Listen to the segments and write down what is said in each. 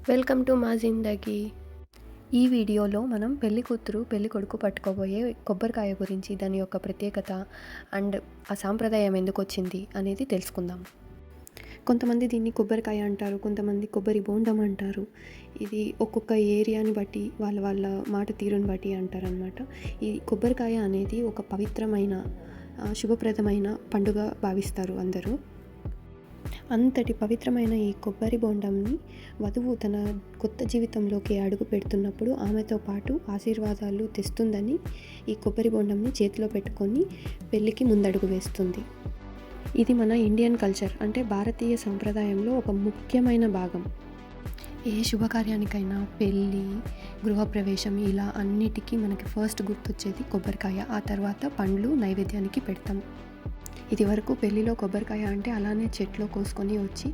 Welcome to మా జిందగీ. ఈ వీడియోలో మనం పెళ్లి కూతురు పెళ్లి కొడుకు పట్టుకోబోయే కొబ్బరికాయ గురించి, దాని యొక్క ప్రత్యేకత అండ్ ఆ సాంప్రదాయం ఎందుకు వచ్చింది అనేది తెలుసుకుందాం. కొంతమంది దీన్ని కొబ్బరికాయ అంటారు, కొంతమంది కొబ్బరి బోండం అంటారు. ఇది ఒక్కొక్క ఏరియాని బట్టి వాళ్ళ వాళ్ళ మాట తీరుని బట్టి అంటారనమాట. ఈ కొబ్బరికాయ అనేది ఒక పవిత్రమైన శుభప్రదమైన పండుగ భావిస్తారు అందరూ. అంతటి పవిత్రమైన ఈ కొబ్బరి బొండంని వధువు తన కొత్త జీవితంలోకి అడుగు పెడుతున్నప్పుడు ఆమెతో పాటు ఆశీర్వాదాలు తెస్తుందని ఈ కొబ్బరి బొండంని చేతిలో పెట్టుకొని పెళ్ళికి ముందడుగు వేస్తుంది. ఇది మన ఇండియన్ కల్చర్, అంటే భారతీయ సంప్రదాయంలో ఒక ముఖ్యమైన భాగం. ఏ శుభకార్యానికైనా, పెళ్ళి, గృహప్రవేశం, ఇలా అన్నిటికీ మనకి ఫస్ట్ గుర్తొచ్చేది కొబ్బరికాయ. ఆ తర్వాత పండ్లు నైవేద్యానికి పెడతాం. ఇది వరకు పెళ్ళిలో కొబ్బరికాయ అంటే అలానే చెట్లో కోసుకొని వచ్చి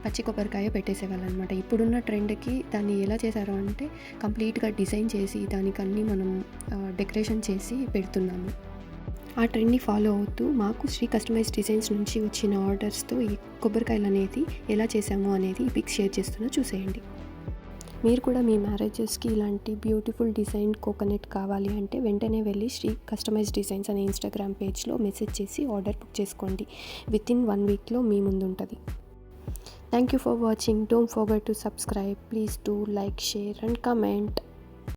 పచ్చి కొబ్బరికాయ పెట్టేసేవాళ్ళు అనమాట. ఇప్పుడున్న ట్రెండ్కి దాన్ని ఎలా చేశారు అంటే కంప్లీట్గా డిజైన్ చేసి దానికన్నీ మనం డెకరేషన్ చేసి పెడుతున్నాము. ఆ ట్రెండ్ని ఫాలో అవుతూ మాకు శ్రీ కస్టమైజ్ డిజైన్స్ నుంచి వచ్చిన ఆర్డర్స్తో ఈ కొబ్బరికాయలు అనేది ఎలా చేసాము అనేది ఈ పిక్స్ షేర్ చేస్తున్నా, చూసేయండి. మీరు కూడా మీ మ్యారేజెస్కి ఇలాంటి బ్యూటిఫుల్ డిజైన్ కోకోనట్ కావాలి అంటే వెంటనే వెళ్ళి శ్రీ కస్టమైజ్ డిజైన్స్ అనే ఇన్స్టాగ్రామ్ పేజ్లో మెసేజ్ చేసి ఆర్డర్ బుక్ చేసుకోండి. వితిన్ 1 వీక్లో మీ ముందు ఉంటుంది. Thank you for watching. Don't forget to subscribe. Please do like, share and comment.